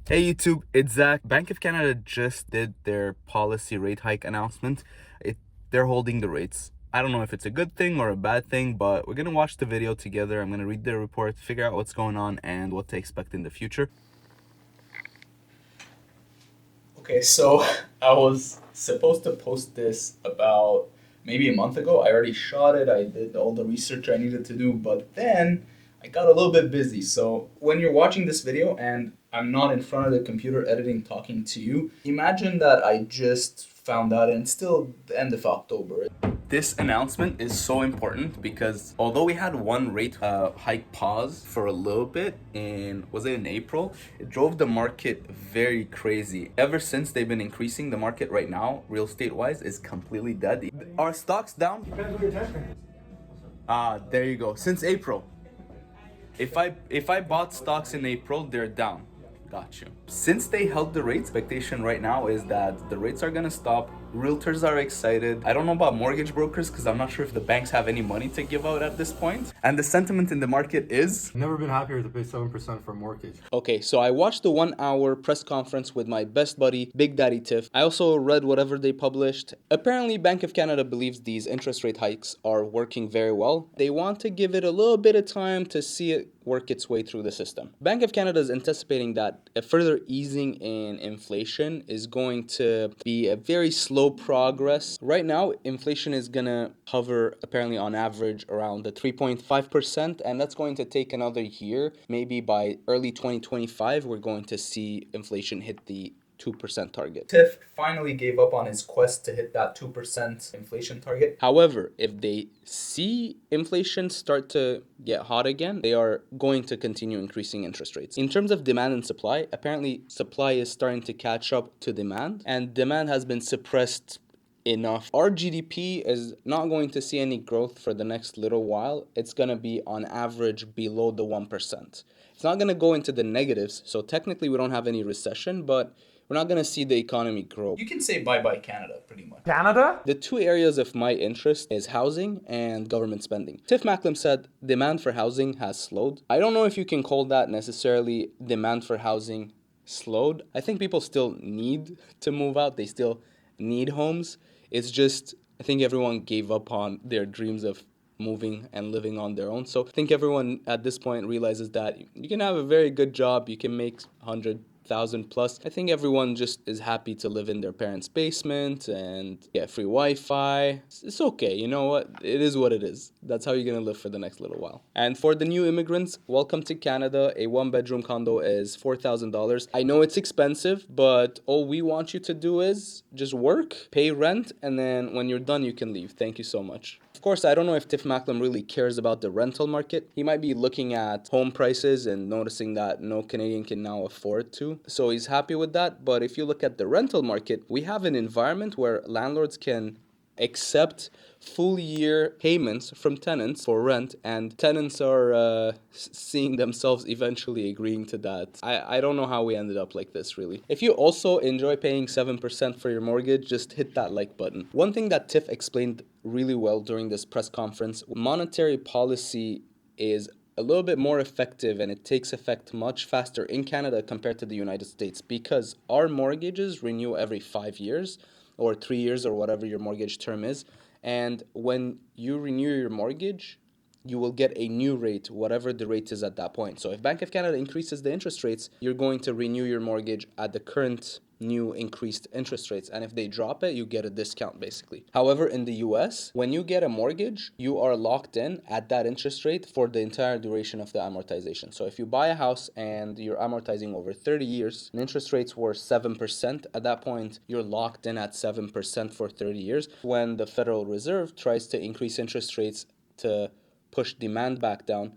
Hey YouTube, it's Zach. Bank of Canada just did their policy rate hike announcement. They're holding the rates. I don't know if it's a good thing or a bad thing, but we're gonna watch the video together. I'm gonna read the report, figure out what's going on and what to expect in the future. Okay, so I was supposed to post this about maybe a month ago. I already shot it, I did all the research I needed to do, but then I got a little bit busy. So when you're watching this video and I'm not in front of the computer editing talking to you, imagine that I just found out and it's still the end of October. This announcement is so important because although we had one rate hike pause for a little bit was it in April, it drove the market very crazy. Ever since they've been increasing the market right now, real estate wise, is completely dead. Are stocks down? Depends what your time frame is. There you go. Since April. If I bought stocks in April, they're down. Got you. Since they held the rate, expectation right now is that the rates are gonna stop. Realtors are excited. I don't know about mortgage brokers because I'm not sure if the banks have any money to give out at this point. And the sentiment in the market is Never been happier to pay 7% for a mortgage. Okay, so I watched the 1 hour press conference with my best buddy, Big Daddy Tiff. I also read whatever they published. Apparently, Bank of Canada believes these interest rate hikes are working very well. They want to give it a little bit of time to see it work its way through the system. Bank of Canada is anticipating that a further easing in inflation is going to be a very slow progress. Right now, inflation is gonna hover apparently on average around the 3.5%, and that's going to take another year. Maybe by early 2025, we're going to see inflation hit the 2% target. Tiff finally gave up on his quest to hit that 2% inflation target. However, if they see inflation start to get hot again, they are going to continue increasing interest rates. In terms of demand and supply, apparently supply is starting to catch up to demand, and demand has been suppressed enough. Our GDP is not going to see any growth for the next little while. It's going to be on average below the 1%. It's not going to go into the negatives, so technically we don't have any recession, but we're not going to see the economy grow. You can say bye-bye Canada pretty much. Canada? The two areas of my interest is housing and government spending. Tiff Macklem said demand for housing has slowed. I don't know if you can call that necessarily demand for housing slowed. I think people still need to move out. They still need homes. It's just, I think everyone gave up on their dreams of moving and living on their own. So I think everyone at this point realizes that you can have a very good job, you can make 100,000 plus. I think everyone just is happy to live in their parents' basement and get free Wi-Fi. It's okay, you know what? It is what it is. That's how you're gonna live for the next little while. And for the new immigrants, welcome to Canada. A one-bedroom condo is $4,000. I know it's expensive, but all we want you to do is just work, pay rent, and then when you're done, you can leave. Thank you so much. Of course, I don't know if Tiff Macklem really cares about the rental market. He might be looking at home prices and noticing that no Canadian can now afford to. So he's happy with that. But if you look at the rental market, we have an environment where landlords can accept full year payments from tenants for rent, and tenants are seeing themselves eventually agreeing to that. I don't know how we ended up like this, really. If you also enjoy paying 7% for your mortgage, just hit that like button. One thing that Tiff explained really well during this press conference, monetary policy is a little bit more effective and it takes effect much faster in Canada compared to the United States because our mortgages renew every 5 years or 3 years or whatever your mortgage term is. And when you renew your mortgage, you will get a new rate, whatever the rate is at that point. So if Bank of Canada increases the interest rates, you're going to renew your mortgage at the current new increased interest rates. And if they drop it, you get a discount basically. However, in the US, when you get a mortgage, you are locked in at that interest rate for the entire duration of the amortization. So if you buy a house and you're amortizing over 30 years, and interest rates were 7%, at that point, you're locked in at 7% for 30 years. When the Federal Reserve tries to increase interest rates to push demand back down,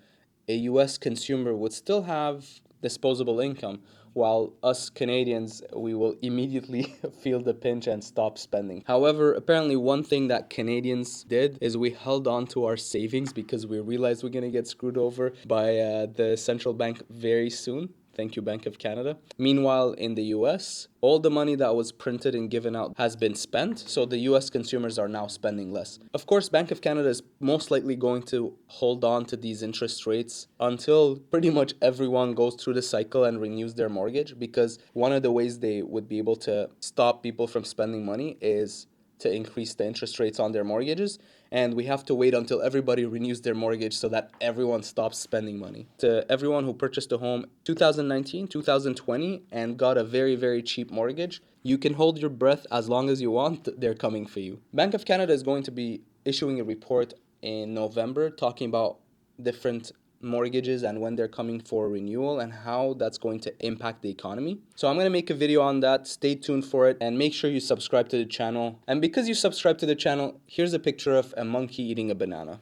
a US consumer would still have disposable income, while us Canadians, we will immediately feel the pinch and stop spending. However, apparently one thing that Canadians did is we held on to our savings because we realized we're going to get screwed over by the central bank very soon. Thank you, Bank of Canada. Meanwhile, in the US, all the money that was printed and given out has been spent, so the US consumers are now spending less. Of course, Bank of Canada is most likely going to hold on to these interest rates until pretty much everyone goes through the cycle and renews their mortgage, because one of the ways they would be able to stop people from spending money is to increase the interest rates on their mortgages, and we have to wait until everybody renews their mortgage so that everyone stops spending money. To everyone who purchased a home 2019, 2020 and got a very, very cheap mortgage, you can hold your breath as long as you want. They're coming for you. Bank of Canada is going to be issuing a report in November talking about different mortgages and when they're coming for renewal and how that's going to impact the economy. So I'm going to make a video on that. Stay tuned for it and make sure you subscribe to the channel. And because you subscribe to the channel, here's a picture of a monkey eating a banana.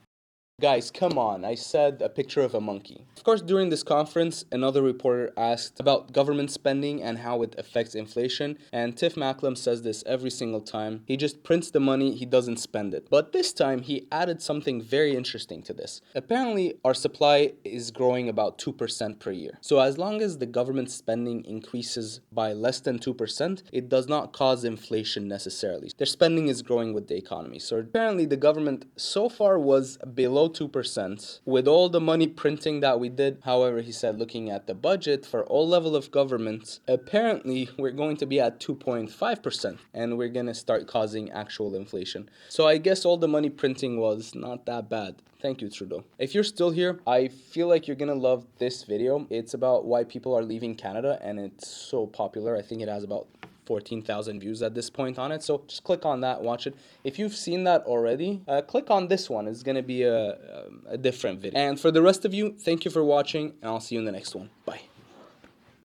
Guys, come on, I said a picture of a monkey. Of course, during this conference, another reporter asked about government spending and how it affects inflation, and Tiff says this every single time. He just prints the money, he doesn't spend it. But this time, he added something very interesting to this. Apparently, our supply is growing about 2% per year. So as long as the government spending increases by less than 2%, it does not cause inflation necessarily. Their spending is growing with the economy. So apparently, the government so far was below 2% with all the money printing that we did. However, he said, looking at the budget for all level of governments, apparently we're going to be at 2.5% and we're going to start causing actual inflation. So I guess all the money printing was not that bad. Thank you, Trudeau. If you're still here, I feel like you're gonna love this video. It's about why people are leaving Canada, and it's so popular. I think it has about 14,000 views at this point on it. So just click on that, watch it. If you've seen that already, click on this one. It's gonna be a different video. And for the rest of you, thank you for watching, and I'll see you in the next one. Bye.